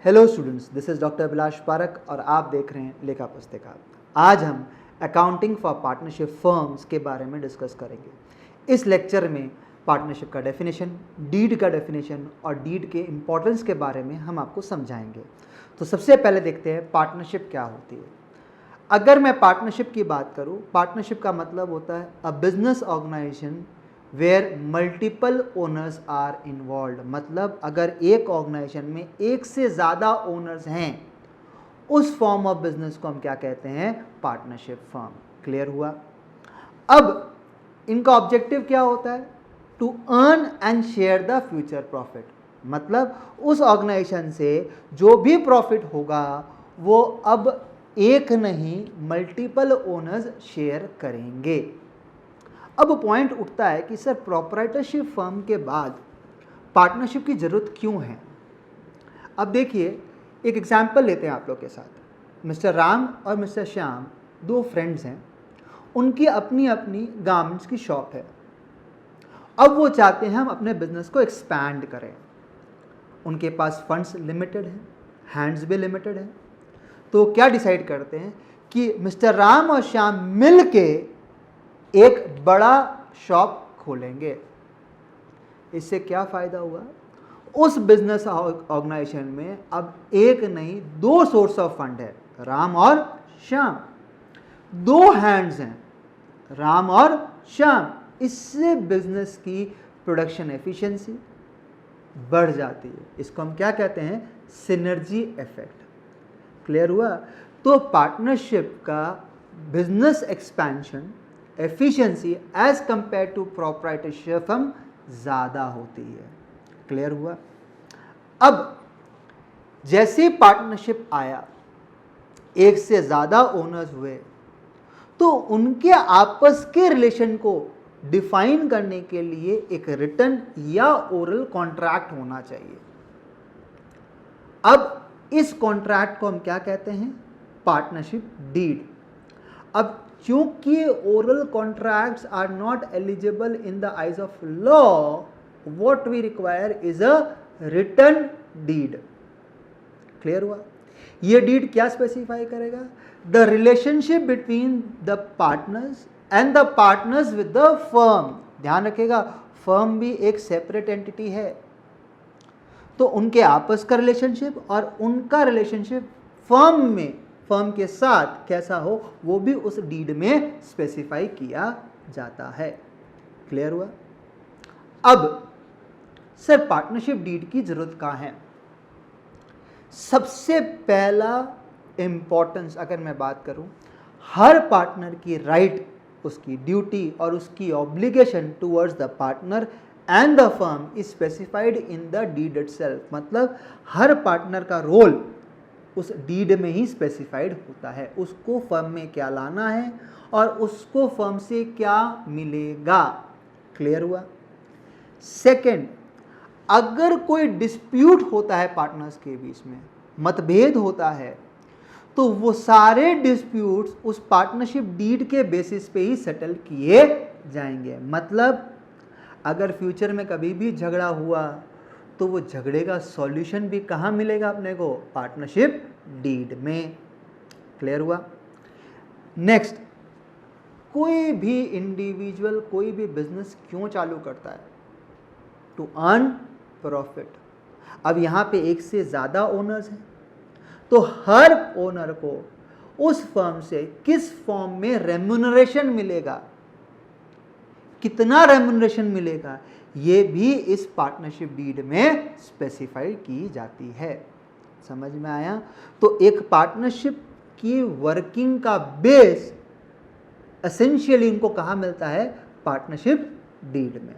Hello students, this is doctor Abhilash park और आप देख रहे हैं लेखा पुस्तिका। आज हम अकाउंटिंग फॉर पार्टनरशिप फर्म्स के बारे में डिस्कस करेंगे। इस लेक्चर में पार्टनरशिप का डेफिनेशन, डीड का डेफिनेशन और डीड के इम्पोर्टेंस के बारे में हम आपको समझाएंगे। तो सबसे पहले देखते हैं पार्टनरशिप क्या होती है। अगर मैं पार्टनरशिप की बात करूं, पार्टनरशिप का मतलब होता है a business organization where multiple owners are involve. मतलब अगर एक ऑर्गेनाइजेशन में एक से ज़्यादा ओनर्स हैं, उस फॉर्म ऑफ बिजनेस को हम क्या कहते हैं? Partnership firm. क्लियर हुआ? अब इनका ऑब्जेक्टिव क्या होता है? To earn and share the future profit. मतलब उस ऑर्गेनाइजेशन से जो भी प्रॉफिट होगा वो अब एक नहीं मल्टीपल ओनर्स शेयर करेंगे। अब पॉइंट उठता है कि सर प्रोप्राइटरशिप फर्म के बाद पार्टनरशिप की ज़रूरत क्यों है? अब देखिए, एक एग्जांपल लेते हैं आप लोग के साथ। मिस्टर राम और मिस्टर श्याम दो फ्रेंड्स हैं। उनकी अपनी अपनी गारमेंट्स की शॉप है। अब वो चाहते हैं हम अपने बिजनेस को एक्सपैंड करें। उनके पास फंड्स लिमिटेड हैं, हैंड्स भी लिमिटेड हैं। तो क्या डिसाइड करते हैं कि मिस्टर राम और श्याम मिल के एक बड़ा शॉप खोलेंगे। इससे क्या फ़ायदा हुआ? उस बिजनेस ऑर्गेनाइजेशन में अब एक नहीं दो सोर्स ऑफ फंड है, राम और श्याम। दो हैंड्स हैं, राम और श्याम। इससे बिजनेस की प्रोडक्शन एफिशिएंसी बढ़ जाती है। इसको हम क्या कहते हैं? Synergy effect. क्लियर हुआ? तो पार्टनरशिप का business expansion efficiency as compare to proprietorship firm ज़्यादा होती है। क्लियर हुआ? अब जैसे पार्टनरशिप आया, एक से ज़्यादा ओनर्स हुए, तो उनके आपस के रिलेशन को डिफाइन करने के लिए एक रिटन या ओरल कॉन्ट्रैक्ट होना चाहिए। अब इस कॉन्ट्रैक्ट को हम क्या कहते हैं? Partnership deed. अब क्योंकि oral contracts are not eligible in the eyes of law, what we require is a written deed. Clear हुआ? ये डीड क्या स्पेसिफाई करेगा? The relationship between the partners and the partners with the firm. ध्यान रखिएगा, firm भी एक separate entity है। तो उनके आपस का रिलेशनशिप और उनका रिलेशनशिप फर्म में, फर्म के साथ कैसा हो, वो भी उस डीड में स्पेसिफाई किया जाता है। क्लियर हुआ? अब सर पार्टनरशिप डीड की जरूरत कहाँ है? सबसे पहला इंपॉर्टेंस अगर मैं बात करूं, हर पार्टनर की राइट, उसकी ड्यूटी और उसकी obligation towards the partner and the firm is specified in the deed itself. मतलब हर पार्टनर का रोल उस डीड में ही स्पेसिफाइड होता है। उसको फर्म में क्या लाना है और उसको फर्म से क्या मिलेगा। क्लियर हुआ? सेकंड, अगर कोई डिस्प्यूट होता है पार्टनर्स के बीच में, मतभेद होता है, तो वो सारे डिस्प्यूट्स उस पार्टनरशिप डीड के बेसिस पे ही सेटल किए जाएंगे। मतलब अगर फ्यूचर में कभी भी झगड़ा हुआ तो वो झगड़े का सॉल्यूशन भी कहाँ मिलेगा अपने को? पार्टनरशिप डीड में। क्लियर हुआ? नेक्स्ट, कोई भी इंडिविजुअल कोई भी बिजनेस क्यों चालू करता है? To earn profit. अब यहाँ पे एक से ज़्यादा ओनर्स हैं, तो हर ओनर को उस फर्म से किस फॉर्म में रेम्यूनरेशन मिलेगा, कितना रेम्यूनरेशन मिलेगा, ये भी इस पार्टनरशिप डीड में स्पेसिफाई की जाती है। समझ में आया? तो एक पार्टनरशिप की वर्किंग का बेस एसेंशियली इनको कहाँ मिलता है? पार्टनरशिप डीड में।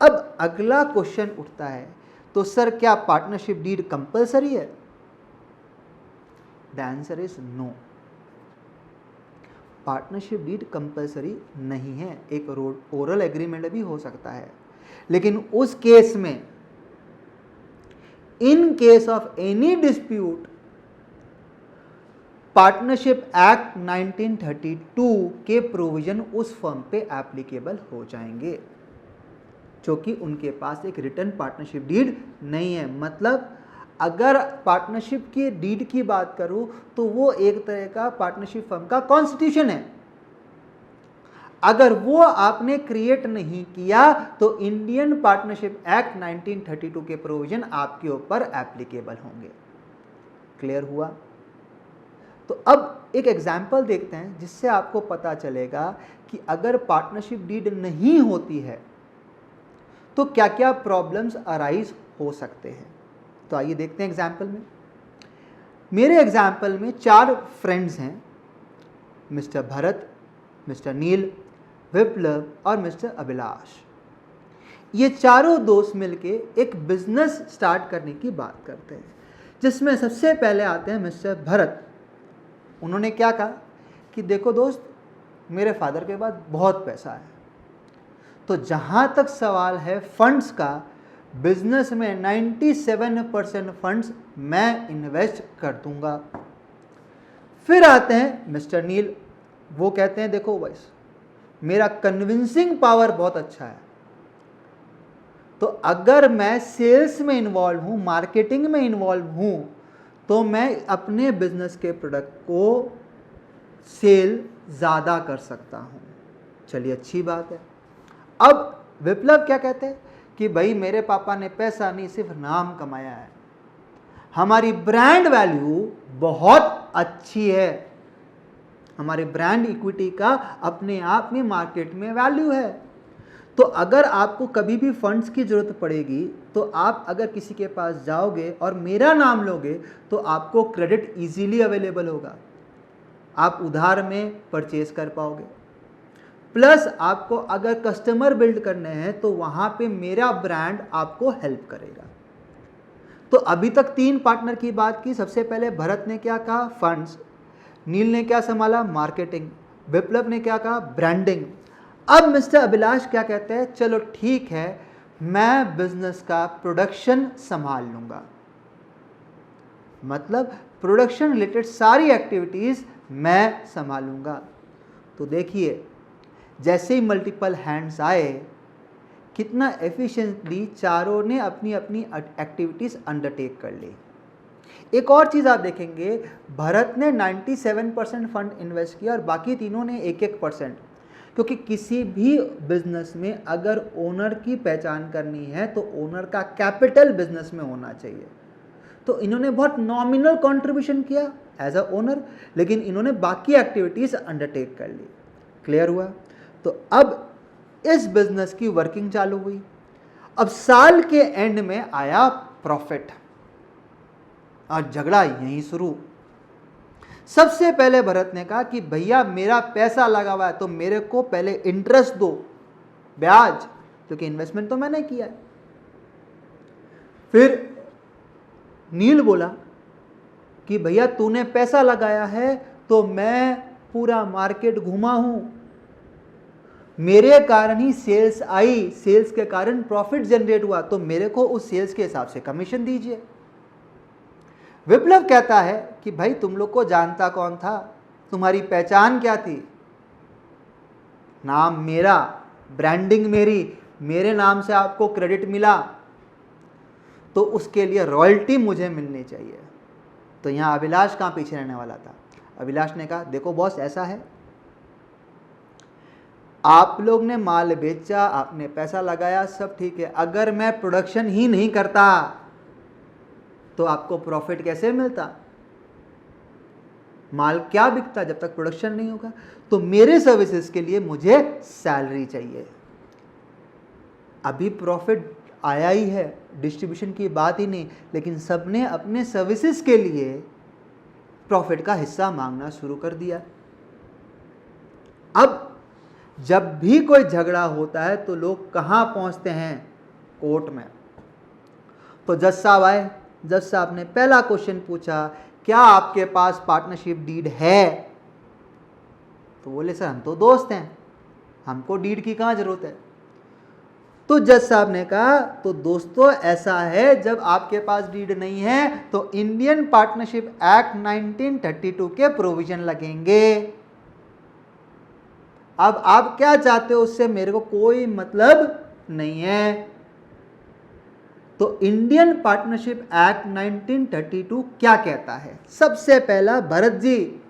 अब अगला क्वेश्चन उठता है, तो सर क्या पार्टनरशिप डीड कंपलसरी है? The answer is no. Partnership deed compulsory नहीं है। एक ओरल एग्रीमेंट भी हो सकता है, लेकिन उस केस में, in case of any dispute, partnership act 1932 के प्रोविजन उस फर्म पे एप्लीकेबल हो जाएंगे, क्योंकि उनके पास एक रिटर्न पार्टनरशिप डीड नहीं है। मतलब अगर पार्टनरशिप की डीड की बात करूं तो वो एक तरह का पार्टनरशिप फर्म का कॉन्स्टिट्यूशन है। अगर वो आपने क्रिएट नहीं किया तो इंडियन पार्टनरशिप एक्ट 1932 के प्रोविजन आपके ऊपर एप्लीकेबल होंगे। क्लियर हुआ? तो अब एक एग्जाम्पल देखते हैं जिससे आपको पता चलेगा कि अगर पार्टनरशिप डीड नहीं होती है तो क्या क्या प्रॉब्लम्स अराइज हो सकते हैं। तो आइए देखते हैं एग्जाम्पल में। मेरे एग्जाम्पल में 4 फ्रेंड्स हैं, मिस्टर भरत, मिस्टर नील, विप्लव और मिस्टर अभिलाष। ये चारों दोस्त मिलके एक बिजनेस स्टार्ट करने की बात करते हैं, जिसमें सबसे पहले आते हैं मिस्टर भरत। उन्होंने क्या कहा कि देखो दोस्त, मेरे फादर के पास बहुत पैसा है, तो जहाँ तक सवाल है फंड्स का, बिजनेस में 97% फंड्स मैं इन्वेस्ट कर दूंगा। फिर आते हैं मिस्टर नील। वो कहते हैं देखो वैस, मेरा कन्विंसिंग पावर बहुत अच्छा है, तो अगर मैं सेल्स में इन्वॉल्व हूँ, मार्केटिंग में इन्वॉल्व हूँ, तो मैं अपने बिजनेस के प्रोडक्ट को सेल ज़्यादा कर सकता हूँ। चलिए अच्छी बात है। अब विप्लव क्या कहते हैं कि भाई मेरे पापा ने पैसा नहीं, सिर्फ नाम कमाया है, हमारी ब्रांड वैल्यू बहुत अच्छी है, हमारे ब्रांड इक्विटी का अपने आप में मार्केट में वैल्यू है। तो अगर आपको कभी भी फंड्स की ज़रूरत पड़ेगी तो आप अगर किसी के पास जाओगे और मेरा नाम लोगे तो आपको क्रेडिट इजीली अवेलेबल होगा, आप उधार में परचेज कर पाओगे। प्लस आपको अगर कस्टमर बिल्ड करने हैं तो वहाँ पे मेरा ब्रांड आपको हेल्प करेगा। तो अभी तक 3 पार्टनर की बात की। सबसे पहले भरत ने क्या कहा? फंड्स। नील ने क्या संभाला? मार्केटिंग। विप्लव ने क्या कहा? ब्रांडिंग। अब मिस्टर अभिलाष क्या कहते हैं? चलो ठीक है, मैं बिजनेस का प्रोडक्शन संभाल लूंगा, मतलब प्रोडक्शन रिलेटेड सारी एक्टिविटीज मैं संभालूंगा। तो देखिए, जैसे ही मल्टीपल हैंड्स आए, कितना एफिशिएंटली चारों ने अपनी अपनी एक्टिविटीज अंडरटेक कर ली। एक और चीज़ आप देखेंगे, भरत ने 97% फंड इन्वेस्ट किया और बाकी तीनों ने 1-1%, क्योंकि किसी भी बिजनेस में अगर ओनर की पहचान करनी है तो ओनर का कैपिटल बिजनेस में होना चाहिए। तो इन्होंने बहुत नॉमिनल कंट्रीब्यूशन किया एज अ ओनर, लेकिन इन्होंने बाकी एक्टिविटीज़ अंडरटेक कर ली। क्लियर हुआ? तो अब इस बिजनेस की वर्किंग चालू हुई। अब साल के एंड में आया प्रॉफिट और झगड़ा यहीं शुरू। सबसे पहले भरत ने कहा कि भैया मेरा पैसा लगा हुआ है तो मेरे को पहले इंटरेस्ट दो, ब्याज, क्योंकि इन्वेस्टमेंट तो मैंने किया है। फिर नील बोला कि भैया तूने पैसा लगाया है तो मैं पूरा मार्केट घुमा हूं, मेरे कारण ही सेल्स आई, सेल्स के कारण प्रॉफिट जनरेट हुआ, तो मेरे को उस सेल्स के हिसाब से कमीशन दीजिए। विप्लव कहता है कि भाई तुम लोग को जानता कौन था, तुम्हारी पहचान क्या थी? नाम मेरा, ब्रांडिंग मेरी, मेरे नाम से आपको क्रेडिट मिला, तो उसके लिए रॉयल्टी मुझे मिलनी चाहिए। तो यहाँ अभिलाष कहाँ पीछे रहने वाला था? अभिलाष ने कहा देखो बॉस, ऐसा है, आप लोग ने माल बेचा, आपने पैसा लगाया, सब ठीक है, अगर मैं प्रोडक्शन ही नहीं करता तो आपको प्रॉफिट कैसे मिलता? माल क्या बिकता जब तक प्रोडक्शन नहीं होगा? तो मेरे सर्विसेज के लिए मुझे सैलरी चाहिए। अभी प्रॉफिट आया ही है, डिस्ट्रीब्यूशन की बात ही नहीं, लेकिन सबने अपने सर्विसेज के लिए प्रॉफिट का हिस्सा मांगना शुरू कर दिया। अब जब भी कोई झगड़ा होता है तो लोग कहाँ पहुंचते हैं? कोर्ट में। तो जज साहब आए, जज साहब ने पहला क्वेश्चन पूछा, क्या आपके पास पार्टनरशिप डीड है? तो बोले सर हम तो दोस्त हैं, हमको डीड की कहाँ जरूरत है? तो जज साहब ने कहा तो दोस्तों ऐसा है, जब आपके पास डीड नहीं है तो इंडियन पार्टनरशिप एक्ट 1932 के प्रोविजन लगेंगे। अब आप क्या चाहते हो उससे, मेरे को कोई मतलब नहीं है। तो इंडियन पार्टनरशिप एक्ट 1932 क्या कहता है? सबसे पहला, भरत जी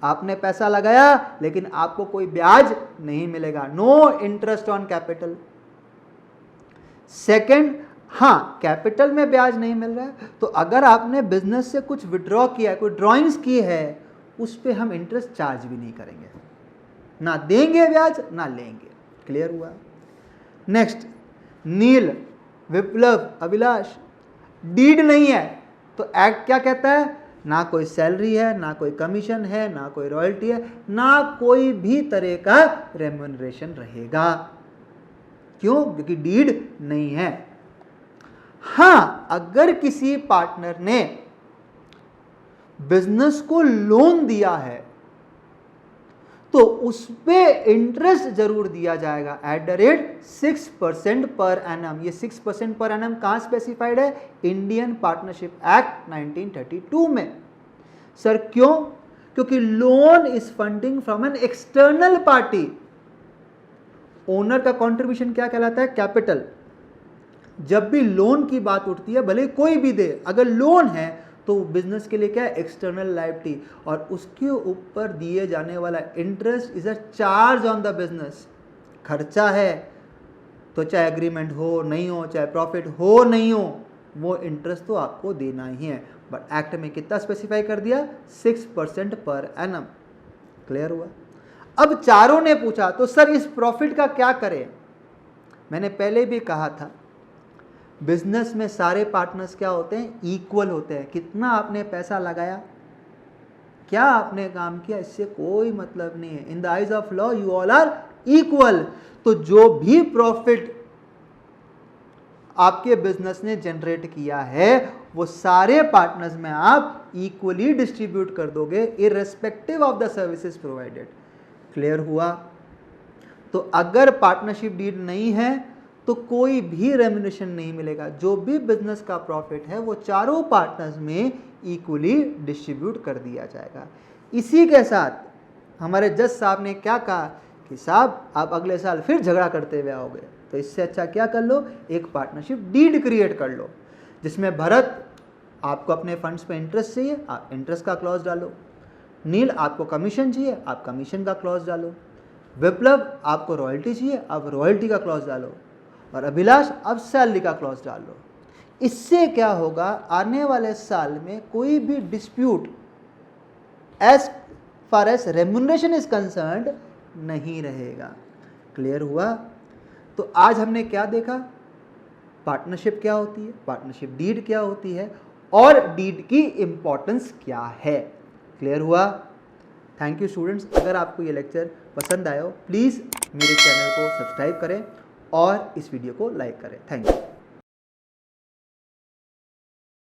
आपने पैसा लगाया लेकिन आपको कोई ब्याज नहीं मिलेगा, no interest on capital. Second, हाँ कैपिटल में ब्याज नहीं मिल रहा है तो अगर आपने बिजनेस से कुछ विड्रॉ किया है, कोई ड्रॉइंग्स की है, उस पे हम इंटरेस्ट चार्ज भी नहीं करेंगे, ना देंगे ब्याज ना लेंगे। क्लियर हुआ? नेक्स्ट, नील, विप्लव, अभिलाष डीड नहीं है तो एक्ट क्या कहता है? ना कोई सैलरी है, ना कोई कमीशन है, ना कोई रॉयल्टी है, ना कोई भी तरह का रेम्यूनरेशन रहेगा। क्यों? क्योंकि डीड नहीं है। हाँ, अगर किसी पार्टनर ने बिजनेस को लोन दिया है तो उस पे इंटरेस्ट जरूर दिया जाएगा at the rate 6% per annum. ये 6% पर एनम कहां स्पेसिफाइड है? इंडियन पार्टनरशिप एक्ट 1932 में। सर क्यों? क्योंकि loan is funding from an external party. Owner का कंट्रीब्यूशन क्या कहलाता है? कैपिटल। जब भी लोन की बात उठती है, भले कोई भी दे, अगर लोन है तो बिजनेस के लिए क्या है? एक्सटर्नल लायबिलिटी, और उसके ऊपर दिए जाने वाला interest is a charge on the business. खर्चा है तो चाहे एग्रीमेंट हो नहीं हो, चाहे प्रॉफिट हो नहीं हो, वो इंटरेस्ट तो आपको देना ही है। बट एक्ट में कितना स्पेसिफाई कर दिया? 6% पर एनम। क्लियर हुआ? अब चारों ने पूछा तो सर इस प्रॉफिट का क्या करें? मैंने पहले भी कहा था, बिजनेस में सारे पार्टनर्स क्या होते हैं? इक्वल होते हैं। कितना आपने पैसा लगाया, क्या आपने काम किया, इससे कोई मतलब नहीं है। In the eyes of law you all are equal. तो जो भी प्रॉफिट आपके बिजनेस ने जनरेट किया है वो सारे पार्टनर्स में आप इक्वली डिस्ट्रीब्यूट कर दोगे, irrespective of the services provided. Clear हुआ? तो अगर पार्टनरशिप डीड नहीं है तो कोई भी रेम्यूनरेशन नहीं मिलेगा। जो भी बिजनेस का प्रॉफिट है वो चारों पार्टनर्स में इक्वली डिस्ट्रीब्यूट कर दिया जाएगा। इसी के साथ हमारे जज साहब ने क्या कहा कि साहब आप अगले साल फिर झगड़ा करते हुए आओगे, तो इससे अच्छा क्या कर लो? एक पार्टनरशिप डीड क्रिएट कर लो, जिसमें भरत आपको अपने फंड्स पे इंटरेस्ट चाहिए, आप इंटरेस्ट का क्लॉज डालो। नील आपको कमीशन चाहिए, आप कमीशन का क्लॉज डालो। विप्लव आपको रॉयल्टी चाहिए, आप रॉयल्टी का क्लॉज डालो। और अभिलाष अब सैलरी का क्लॉज डाल लो। इससे क्या होगा? आने वाले साल में कोई भी dispute as far as remuneration is concerned नहीं रहेगा। क्लियर हुआ? तो आज हमने क्या देखा? पार्टनरशिप क्या होती है, पार्टनरशिप डीड क्या होती है, और डीड की इंपॉर्टेंस क्या है। क्लियर हुआ? Thank you students. अगर आपको ये लेक्चर पसंद आया हो प्लीज़ मेरे चैनल को सब्सक्राइब करें और इस वीडियो को लाइक करें। Thank you.